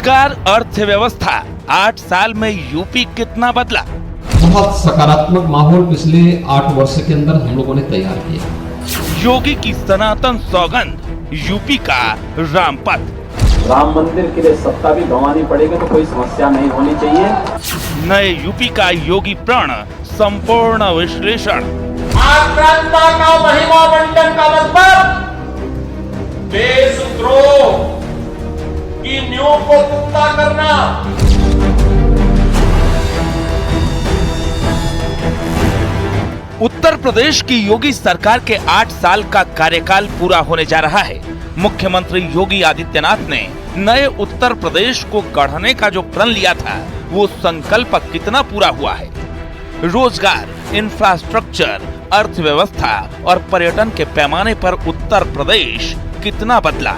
रोजगार, अर्थव्यवस्था, 8 साल में यूपी कितना बदला? बहुत सकारात्मक माहौल पिछले 8 वर्ष के अंदर हम लोगों ने तैयार किया। योगी की सनातन सौगंध, यूपी का रामपथ। राम मंदिर के लिए सत्ता भी गंवानी पड़ेगी तो कोई समस्या नहीं होनी चाहिए। नए यूपी का योगी प्रण, संपूर्ण विश्लेषण। आक्रांता का महिमा मंडन का मतलब देशद्रोह की नींव को पुख्ता करना। उत्तर प्रदेश की योगी सरकार के 8 साल का कार्यकाल पूरा होने जा रहा है। मुख्यमंत्री योगी आदित्यनाथ ने नए उत्तर प्रदेश को गढ़ने का जो प्रण लिया था, वो संकल्प कितना पूरा हुआ है? रोजगार, इंफ्रास्ट्रक्चर, अर्थव्यवस्था और पर्यटन के पैमाने पर उत्तर प्रदेश कितना बदला?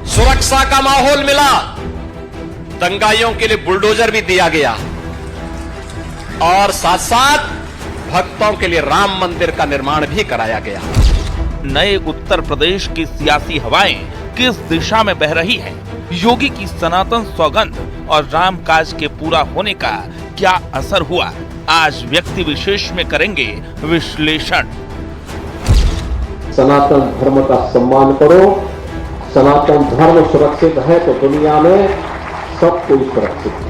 सुरक्षा का माहौल मिला, दंगाइयों के लिए बुलडोजर भी दिया गया और साथ साथ भक्तों के लिए राम मंदिर का निर्माण भी कराया गया। नए उत्तर प्रदेश की सियासी हवाएं किस दिशा में बह रही हैं? योगी की सनातन सौगंध और रामकाज के पूरा होने का क्या असर हुआ? आज व्यक्ति विशेष में करेंगे विश्लेषण। सनातन धर्म का सम्मान करो। सनातन धर्म सुरक्षित है तो दुनिया में सब कोई सुरक्षित है।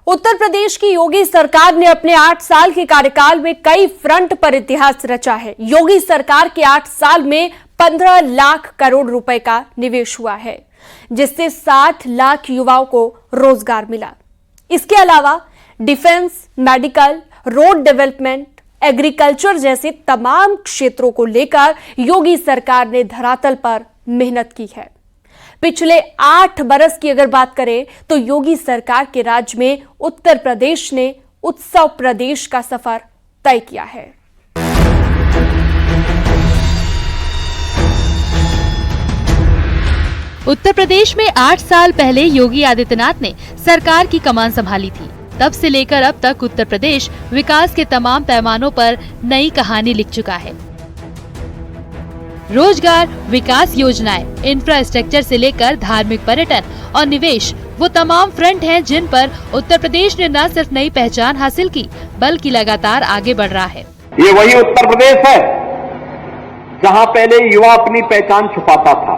उत्तर प्रदेश की योगी सरकार ने अपने 8 साल के कार्यकाल में कई फ्रंट पर इतिहास रचा है। योगी सरकार के 8 साल में 15 लाख करोड़ रुपए का निवेश हुआ है, जिससे 60 लाख युवाओं को रोजगार मिला। इसके अलावा defence, medical, road development, agriculture जैसे तमाम क्षेत्रों को लेकर योगी सरकार ने धरातल पर मेहनत की है। पिछले 8 बरस की अगर बात करें तो योगी सरकार के राज में उत्तर प्रदेश ने उत्सव प्रदेश का सफर तय किया है। उत्तर प्रदेश में 8 साल पहले योगी आदित्यनाथ ने सरकार की कमान संभाली थी। तब से लेकर अब तक उत्तर प्रदेश विकास के तमाम पैमानों पर नई कहानी लिख चुका है। रोजगार, विकास योजनाएं, इंफ्रास्ट्रक्चर से लेकर धार्मिक पर्यटन और निवेश, वो तमाम फ्रंट हैं जिन पर उत्तर प्रदेश ने न सिर्फ नई पहचान हासिल की, बल्कि लगातार आगे बढ़ रहा है। ये वही उत्तर प्रदेश है जहां पहले युवा अपनी पहचान छुपाता था,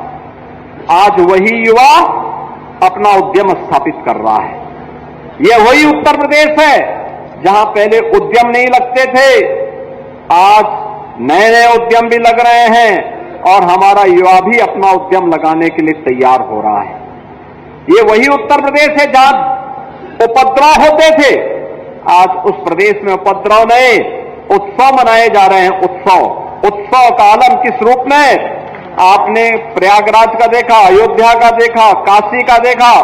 आज वही युवा अपना उद्यम स्थापित कर रहा है। ये वही उत्तर प्रदेश है जहां पहले उद्यम नहीं लगते थे, आज नए नए उद्यम भी लग रहे हैं और हमारा युवा भी अपना उद्यम लगाने के लिए तैयार हो रहा है। ये वही उत्तर प्रदेश है जहां उपद्रव होते थे, आज उस प्रदेश में उपद्रव नहीं, उत्सव मनाए जा रहे हैं। उत्सव का आलम किस रूप में? आपने प्रयागराज का देखा, अयोध्या का देखा, काशी का देखा,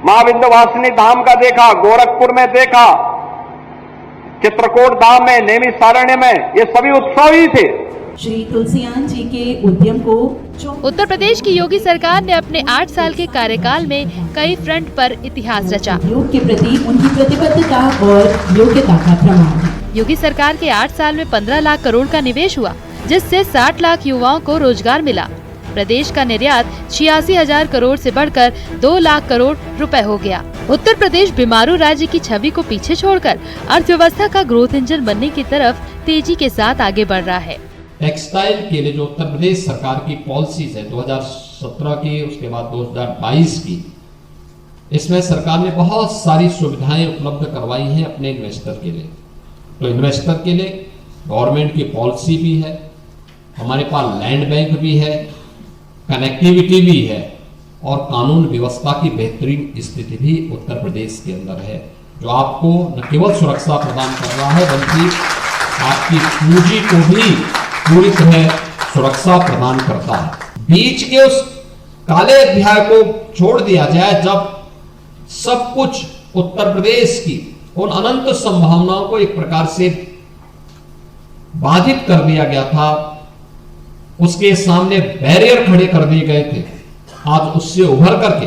मां विंध्यवासिनी धाम का देखा, गोरखपुर में देखा, चित्रकूट धाम में, नैमिषारण्य में, ये सभी उत्सव ही थे। श्री तुलसीयान जी के उद्यम को उत्तर प्रदेश की योगी सरकार ने अपने 8 साल के कार्यकाल में कई फ्रंट पर इतिहास रचा। योग के प्रति उनकी प्रतिबद्धता और योग्यता का प्रमाण है। योगी सरकार के 8 साल में 15 लाख करोड़ का निवेश हुआ, जिससे 60 लाख युवाओं को रोजगार मिला। प्रदेश का निर्यात 86,000 करोड़ से बढ़कर 2 लाख करोड़ रुपए हो गया। उत्तर प्रदेश बीमारू राज्य की छवि को पीछे छोड़कर अर्थव्यवस्था का ग्रोथ इंजन बनने की तरफ तेजी के साथ आगे बढ़ रहा है। टेक्सटाइल के लिए जो उत्तर प्रदेश सरकार की पॉलिसीज है 2017 की, उसके बाद 2022 की, इसमें सरकार ने बहुत सारी सुविधाएं उपलब्ध करवाई हैं अपने इन्वेस्टर के लिए। तो इन्वेस्टर के लिए गवर्नमेंट की पॉलिसी भी है, हमारे पास लैंड बैंक भी है, कनेक्टिविटी भी है और कानून व्यवस्था की बेहतरीन स्थिति भी उत्तर प्रदेश के अंदर है, जो आपको न केवल सुरक्षा प्रदान कर रहा है बल्कि आपकी पूंजी को भी पूरी तरह सुरक्षा प्रदान करता है। बीच के उस काले अध्याय को छोड़ दिया जाए जब सब कुछ उत्तर प्रदेश की उन अनंत संभावनाओं को एक प्रकार से बाधित कर दिया गया था, उसके सामने बैरियर खड़े कर दिए गए थे। आज उससे उभर करके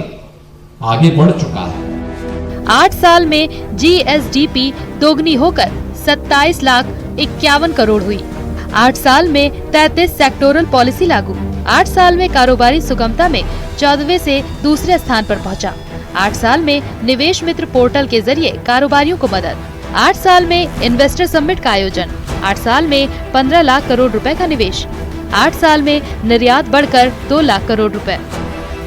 आगे बढ़ चुका है। 8 साल में जीएसडीपी दोगुनी होकर 27,51,00,000 करोड़ हुई। 8 साल में 33 सेक्टोरल पॉलिसी लागू। 8 साल में कारोबारी सुगमता में 14वें से दूसरे स्थान पर पहुंचा। 8 साल में निवेश मित्र पोर्टल के जरिए कारोबारियों को मदद। 8 साल में इन्वेस्टर समिट का आयोजन। 8 साल में 15 लाख करोड़ रुपए का निवेश। 8 साल में निर्यात बढ़कर 2 लाख करोड़ रुपए।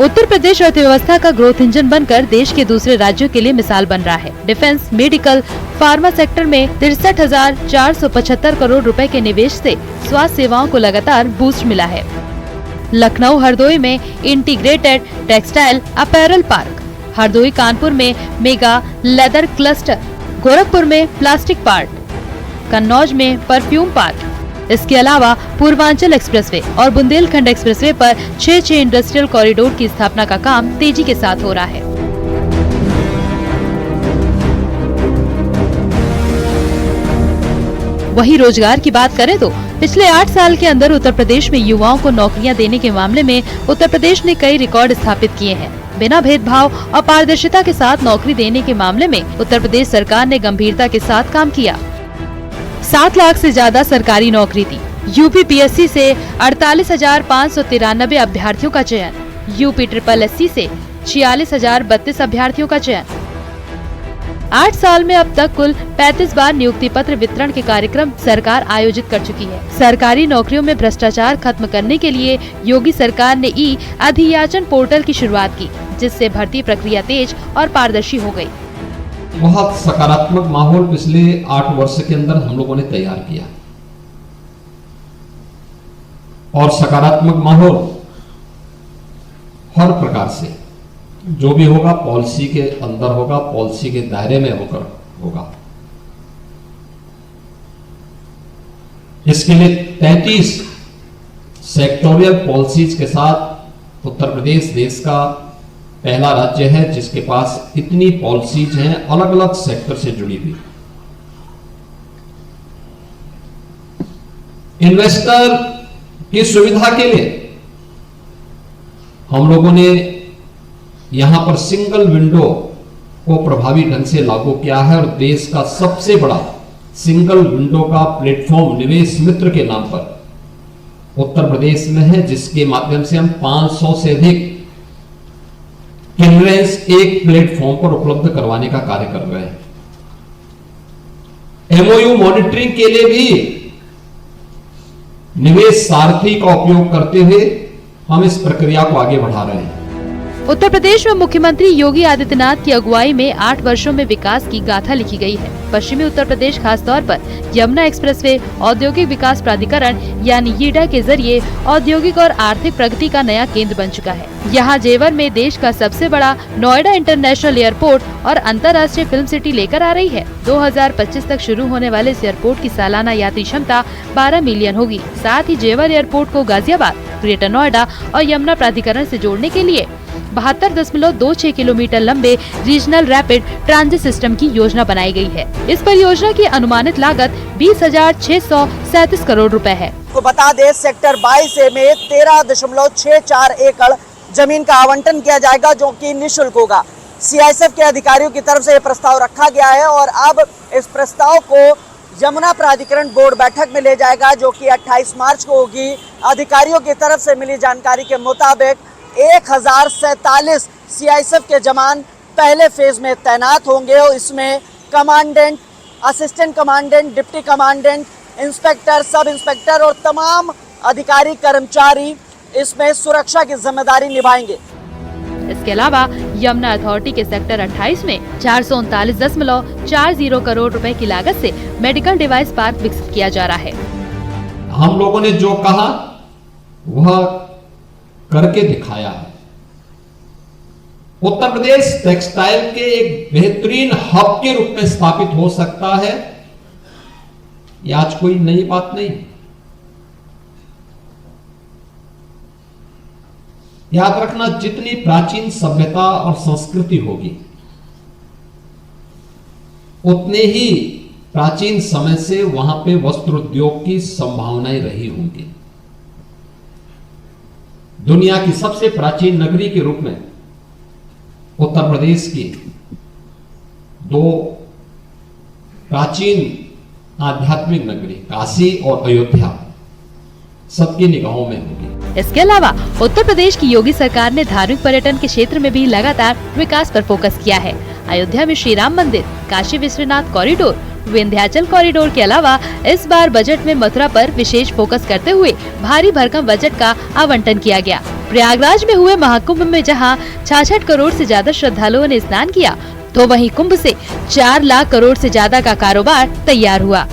उत्तर प्रदेश अर्थव्यवस्था का ग्रोथ इंजन बनकर देश के दूसरे राज्यों के लिए मिसाल बन रहा है। डिफेंस, मेडिकल, फार्मा सेक्टर में 63,475 करोड़ रुपए के निवेश से स्वास्थ्य सेवाओं को लगातार बूस्ट मिला है। लखनऊ हरदोई में integrated textile apparel park, Hardoi Kanpur में मेगा लेदर क्लस्टर, गोरखपुर में प्लास्टिक पार्क, कन्नौज में परफ्यूम पार्क। इसके अलावा पूर्वांचल एक्सप्रेसवे और बुंदेलखंड एक्सप्रेसवे पर 6 इंडस्ट्रियल कॉरिडोर की स्थापना का काम तेजी के साथ हो रहा है। वहीं रोजगार की बात करें तो पिछले 8 साल के अंदर उत्तर प्रदेश में युवाओं को नौकरियां देने के मामले में उत्तर प्रदेश ने कई रिकॉर्ड स्थापित किए हैं। बिना भेदभाव और पारदर्शिता के साथ नौकरी देने के मामले में उत्तर प्रदेश सरकार ने गंभीरता के साथ काम किया। 7 लाख से ज्यादा सरकारी नौकरी थी। यूपी पीएससी से 48,593 अभ्यर्थियों का चयन। यूपी SSSC से 46,032 अभ्यर्थियों का चयन। 8 साल में अब तक कुल 35 बार नियुक्ति पत्र वितरण के कार्यक्रम सरकार आयोजित कर चुकी है। सरकारी नौकरियों में भ्रष्टाचार खत्म करने के लिए योगी सरकार ने अधियाचन पोर्टल की शुरुआत की, जिससे भर्ती प्रक्रिया तेज और पारदर्शी हो गई। बहुत सकारात्मक माहौल पिछले 8 वर्ष के अंदर हम लोगों ने तैयार किया और सकारात्मक माहौल हर प्रकार से जो भी होगा पॉलिसी के अंदर होगा, पॉलिसी के दायरे में होकर होगा। इसके लिए 33 सेक्टोरियल पॉलिसीज के साथ उत्तर प्रदेश देश का पहला राज्य है जिसके पास इतनी पॉलिसीज हैं अलग अलग सेक्टर से जुड़ी हुई। इन्वेस्टर की सुविधा के लिए हम लोगों ने यहां पर सिंगल विंडो को प्रभावी ढंग से लागू किया है और देश का सबसे बड़ा सिंगल विंडो का प्लेटफॉर्म निवेश मित्र के नाम पर उत्तर प्रदेश में है, जिसके माध्यम से हम 500 से अधिक क्लियरेंस एक प्लेटफॉर्म पर उपलब्ध करवाने का कार्य कर रहे हैं। एमओयू मॉनिटरिंग के लिए भी निवेश सारथी का उपयोग करते हुए हम इस प्रक्रिया को आगे बढ़ा रहे हैं। उत्तर प्रदेश में मुख्यमंत्री योगी आदित्यनाथ की अगुवाई में 8 वर्षों में विकास की गाथा लिखी गई है। पश्चिमी उत्तर प्रदेश खासतौर पर यमुना एक्सप्रेसवे औद्योगिक विकास प्राधिकरण यानी यीडा के जरिए औद्योगिक और आर्थिक प्रगति का नया केंद्र बन चुका है। यहाँ जेवर में देश का सबसे बड़ा नोएडा इंटरनेशनल एयरपोर्ट और अंतर्राष्ट्रीय फिल्म सिटी लेकर आ रही है। 2025 तक शुरू होने वाले इस एयरपोर्ट की सालाना यात्री क्षमता 12 मिलियन होगी। साथ ही जेवर एयरपोर्ट को गाजियाबाद, ग्रेटर नोएडा और यमुना प्राधिकरण से जोड़ने के लिए 72.26 किलोमीटर लंबे रीजनल रैपिड ट्रांजिट सिस्टम की योजना बनाई गई है। इस परियोजना की अनुमानित लागत 20,637 करोड़ रुपए है। को बता दें, सेक्टर 22A में 13.64 एकड़ जमीन का आवंटन किया जाएगा जो कि निःशुल्क होगा। CISF के अधिकारियों की तरफ से ये प्रस्ताव रखा गया है और अब इस प्रस्ताव को यमुना प्राधिकरण बोर्ड बैठक में ले जाएगा जो कि 28 मार्च को होगी। अधिकारियों की तरफ से मिली जानकारी के मुताबिक 1047 CISF के जवान पहले फेज में तैनात होंगे और इसमें commandant, assistant commandant, deputy commandant, inspector, sub inspector और तमाम अधिकारी कर्मचारी इसमें सुरक्षा की जिम्मेदारी निभाएंगे। इसके अलावा यमुना अथॉरिटी के सेक्टर 28 में 439.40 करोड़ रुपए की लागत से मेडिकल डिवाइस पार्क विकसित किया जा रहा है। हम लोगों ने जो कहा वह करके दिखाया है। उत्तर प्रदेश टेक्सटाइल के एक बेहतरीन हब के रूप में स्थापित हो सकता है, यह आज कोई नई बात नहीं। याद रखना, जितनी प्राचीन सभ्यता और संस्कृति होगी उतने ही प्राचीन समय से वहां पे वस्त्र उद्योग की संभावनाएं रही होंगी। दुनिया की सबसे प्राचीन नगरी के रूप में उत्तर प्रदेश की दो प्राचीन आध्यात्मिक नगरी काशी और अयोध्या सबकी निगाहों में होगी। इसके अलावा उत्तर प्रदेश की योगी सरकार ने धार्मिक पर्यटन के क्षेत्र में भी लगातार विकास पर फोकस किया है। अयोध्या में श्री राम मंदिर, काशी विश्वनाथ कॉरिडोर, विंध्याचल कॉरिडोर के अलावा इस बार बजट में मथुरा पर विशेष फोकस करते हुए भारी भरकम बजट का आवंटन किया गया। प्रयागराज में हुए महाकुंभ में जहां 66 करोड़ से ज्यादा श्रद्धालुओं ने स्नान किया, तो वहीं कुंभ से 4 लाख करोड़ से ज्यादा का कारोबार तैयार हुआ।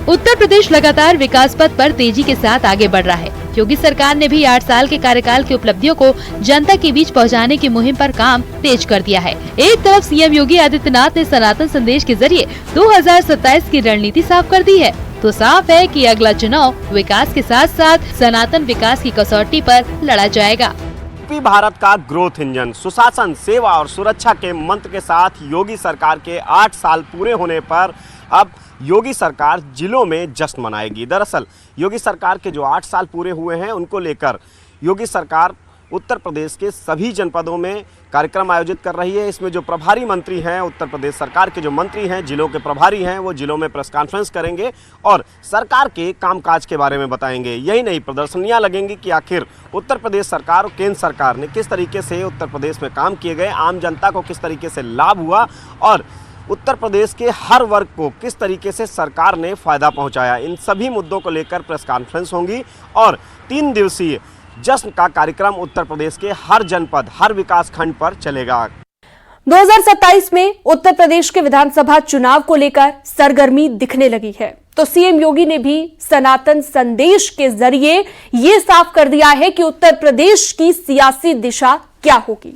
उत्तर प्रदेश लगातार विकास पथ पर तेजी के साथ आगे बढ़ रहा है। योगी सरकार ने भी 8 साल के कार्यकाल की उपलब्धियों को जनता के बीच पहुंचाने की मुहिम पर काम तेज कर दिया है। एक तरफ सीएम योगी आदित्यनाथ ने सनातन संदेश के जरिए 2027 की रणनीति साफ कर दी है, तो साफ है कि अगला चुनाव विकास के साथ साथ सनातन विकास की कसौटी पर लड़ा जाएगा। यूपी भारत का ग्रोथ इंजन, सुशासन, सेवा और सुरक्षा के मंत्र के साथ योगी सरकार के 8 साल पूरे होने पर अब योगी सरकार जिलों में जश्न मनाएगी। दरअसल योगी सरकार के जो 8 साल पूरे हुए हैं उनको लेकर योगी सरकार उत्तर प्रदेश के सभी जनपदों में कार्यक्रम आयोजित कर रही है। इसमें जो प्रभारी मंत्री हैं, उत्तर प्रदेश सरकार के जो मंत्री हैं, जिलों के प्रभारी हैं, वो जिलों में प्रेस कॉन्फ्रेंस करेंगे और सरकार के कामकाज के बारे में बताएंगे। यही नहीं, प्रदर्शनियां लगेंगी कि आखिर उत्तर प्रदेश सरकार और केंद्र सरकार ने किस तरीके से उत्तर प्रदेश में काम किए गए, आम जनता को किस तरीके से लाभ हुआ और उत्तर प्रदेश के हर वर्ग को किस तरीके से सरकार ने फ़ायदा पहुंचाया। इन सभी मुद्दों को लेकर प्रेस कॉन्फ्रेंस होंगी और 3 दिवसीय जश्न का कार्यक्रम उत्तर प्रदेश के हर जनपद, हर विकास खंड पर चलेगा। 2027 में उत्तर प्रदेश के विधानसभा चुनाव को लेकर सरगर्मी दिखने लगी है, तो सीएम योगी ने भी सनातन संदेश के जरिए ये साफ कर दिया है कि उत्तर प्रदेश की सियासी दिशा क्या होगी।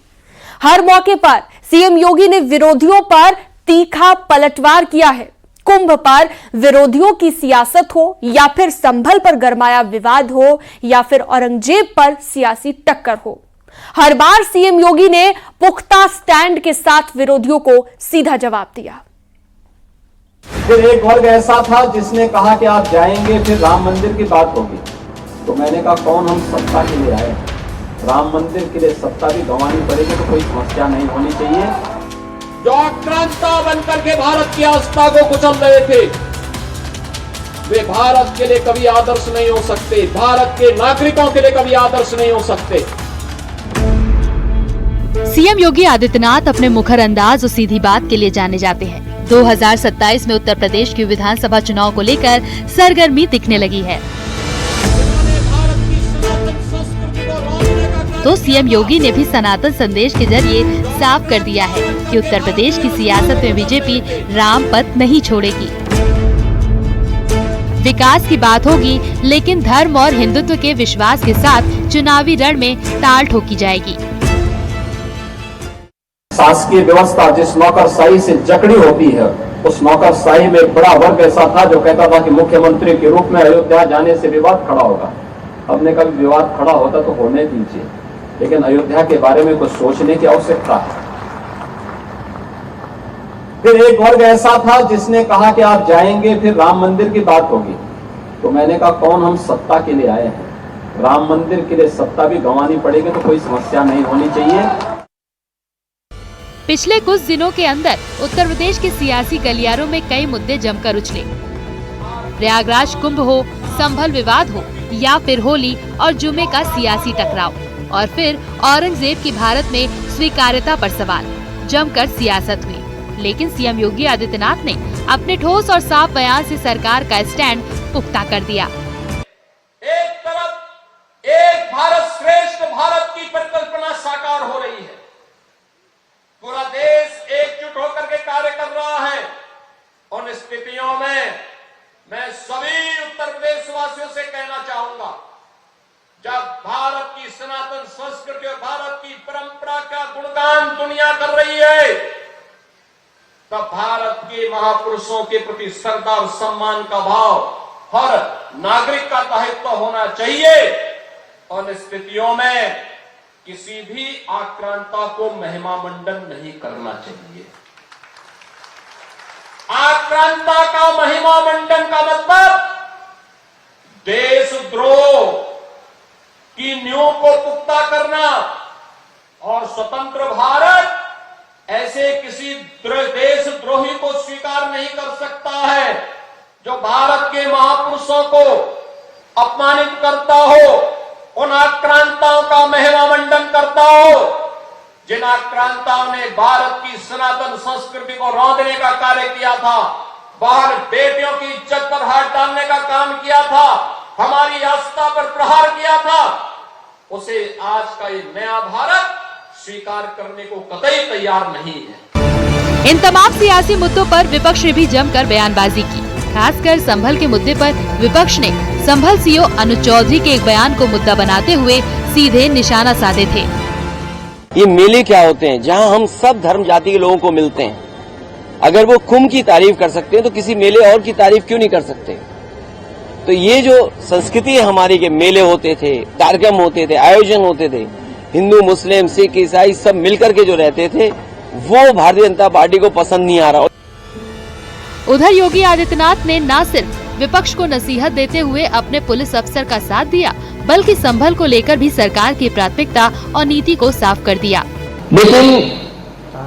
हर मौके पर सीएम योगी ने विरोधियों पर तीखा पलटवार किया है। कुंभ पर विरोधियों की सियासत हो या फिर संभल पर गरमाया विवाद हो या फिर औरंगजेब पर सियासी टक्कर हो, हर बार सीएम योगी ने पुख्ता स्टैंड के साथ विरोधियों को सीधा जवाब दिया। फिर एक वर्ग ऐसा था जिसने कहा कि आप जाएंगे फिर राम मंदिर की बात होगी, तो मैंने कहा कौन हम सत्ता के लिए आए, राम मंदिर के लिए सत्ता भी गंवानी पड़ेगी तो कोई समस्या नहीं होनी चाहिए। जो आक्रांता बनकर के भारत की आस्था को कुचल रहे थे, वे भारत के लिए कभी आदर्श नहीं हो सकते, भारत के नागरिकों के लिए कभी आदर्श नहीं हो सकते। सीएम योगी आदित्यनाथ अपने मुखर अंदाज और सीधी बात के लिए जाने जाते हैं। 2027 में उत्तर प्रदेश की विधानसभा चुनाव को लेकर सरगर्मी दिखने लगी है, तो सीएम योगी ने भी सनातन संदेश के जरिए साफ कर दिया है कि उत्तर प्रदेश की सियासत में बीजेपी राम पथ नहीं छोड़ेगी। विकास की बात होगी, लेकिन धर्म और हिंदुत्व के विश्वास के साथ चुनावी रण में ताल ठोकी जाएगी। शासकीय व्यवस्था जिस नौकरशाही से जकड़ी होती है, उस नौकरशाही में एक बड़ा वर्ग ऐसा था जो कहता था कि मुख्यमंत्री के रूप में अयोध्या जाने से विवाद खड़ा होगा। हमने कभी विवाद खड़ा होता तो होने दीजिए, लेकिन अयोध्या के बारे में कुछ सोचने की आवश्यकता है। फिर एक वर्ग ऐसा था जिसने कहा कि आप जाएंगे फिर राम मंदिर की बात होगी, तो मैंने कहा कौन हम सत्ता के लिए आए हैं, राम मंदिर के लिए सत्ता भी गंवानी पड़ेगी तो कोई समस्या नहीं होनी चाहिए। पिछले कुछ दिनों के अंदर उत्तर प्रदेश के सियासी गलियारों में कई मुद्दे जमकर उछले। प्रयागराज कुंभ हो, संभल विवाद हो या फिर होली और जुमे का सियासी टकराव, और फिर औरंगजेब की भारत में स्वीकार्यता पर सवाल, जमकर सियासत हुई। लेकिन सीएम योगी आदित्यनाथ ने अपने ठोस और साफ बयान से सरकार का स्टैंड पुख्ता कर दिया। एक तरफ एक भारत श्रेष्ठ भारत की परिकल्पना साकार हो रही है, पूरा देश एकजुट होकर के कार्य कर रहा है। उन स्थितियों में मैं सभी उत्तर प्रदेश वासियों से कहना चाहूंगा, जब भारत की सनातन संस्कृति और भारत की परंपरा का गुणगान दुनिया कर रही है, तब भारत के महापुरुषों के प्रति श्रद्धा और सम्मान का भाव हर नागरिक का दायित्व होना चाहिए। उन स्थितियों में किसी भी आक्रांता को महिमा मंडन नहीं करना चाहिए। आक्रांता का महिमा मंडन का मतलब देशद्रोह की नींव को पुख्ता करना और स्वतंत्र भारत ऐसे किसी देशद्रोही को स्वीकार नहीं कर सकता है जो भारत के महापुरुषों को अपमानित करता हो, उन आक्रांताओं का महिमा मंडन करता हो, जिन आक्रांताओं ने भारत की सनातन संस्कृति को रौंदने का कार्य किया था, बाहर बेटियों की इज्जत पर हाथ डालने का काम किया था, हमारी आस्था पर प्रहार किया था, उसे आज का ये नया भारत स्वीकार करने को कतई तैयार नहीं है। इन तमाम सियासी मुद्दों पर विपक्ष ने भी जमकर बयानबाजी की। खासकर संभल के मुद्दे पर विपक्ष ने संभल सीओ अनुज चौधरी के एक बयान को मुद्दा बनाते हुए सीधे निशाना साधे थे। ये मेले क्या होते हैं जहां हम सब धर्म जाति के लोगों को मिलते हैं। अगर वो कुंभ की तारीफ कर सकते हैं तो किसी मेले और की तारीफ क्यों नहीं कर सकते। तो ये जो संस्कृति है हमारी के मेले होते थे, कार्यक्रम होते थे, आयोजन होते थे, हिंदू मुस्लिम सिख ईसाई सब मिलकर के जो रहते थे, वो भारतीय जनता पार्टी को पसंद नहीं आ रहा। उधर योगी आदित्यनाथ ने न सिर्फ विपक्ष को नसीहत देते हुए अपने पुलिस अफसर का साथ दिया, बल्कि संभल को लेकर भी सरकार की प्राथमिकता और नीति को साफ कर दिया। लेकिन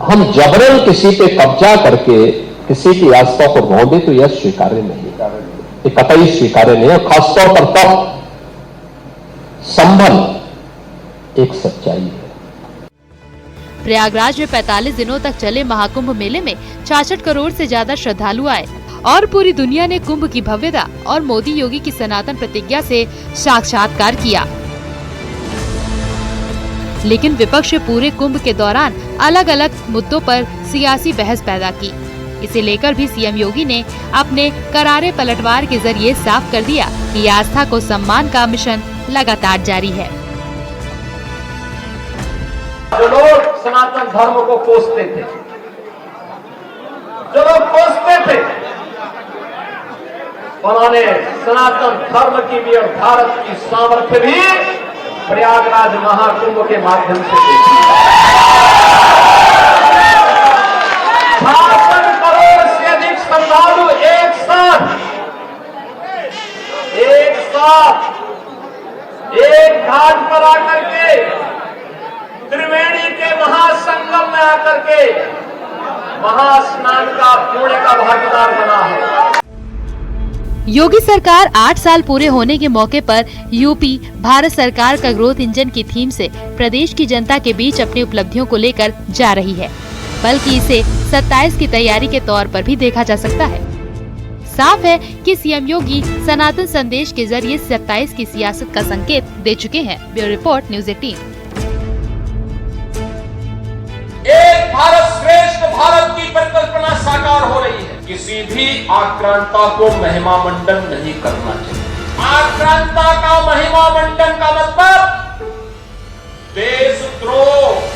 हम जबरन किसी पे कब्जा करके किसी की आस्था को रौंदे तो यह स्वीकार्य नहीं, ये कतई स्वीकार्य नहीं है। खासतौर पर तब संभल एक सच्चाई है। प्रयागराज में 45 दिनों तक चले महाकुंभ मेले में 66 करोड़ से ज्यादा श्रद्धालु आए और पूरी दुनिया ने कुंभ की भव्यता और मोदी योगी की सनातन प्रतिज्ञा से साक्षात्कार किया। लेकिन विपक्ष पूरे कुंभ के दौरान अलग अलग मुद्दों पर सियासी बहस पैदा की। इसे लेकर भी सीएम योगी ने अपने करारे पलटवार के जरिए साफ कर दिया कि आस्था को सम्मान का मिशन लगातार जारी है। जो लोग सनातन धर्म को कोसते थे, जो लोग कोसते थे, उन्होंने सनातन धर्म की भी और भारत की सामर्थ्य भी प्रयागराज महाकुंभ के माध्यम से देखी। 66 करोड़ से अधिक श्रद्धालु एक साथ एक घाट पर आकर के त्रिवेणी के महासंगम में आकर के महास्नान का पुण्य का भागीदार बना है। योगी सरकार 8 साल पूरे होने के मौके पर यूपी भारत सरकार का ग्रोथ इंजन की थीम से प्रदेश की जनता के बीच अपनी उपलब्धियों को लेकर जा रही है, बल्कि इसे 27 की तैयारी के तौर पर भी देखा जा सकता है। साफ है कि सीएम योगी सनातन संदेश के जरिए 27 की सियासत का संकेत दे चुके हैं। Bureau report news 18। एक भारत श्रेष्ठ भारत की परिकल्पना साकार हो रही है। किसी भी आक्रांता को महिमा मंडन नहीं करना चाहिए। आक्रांता का महिमा मंडन का मतलब देशद्रोह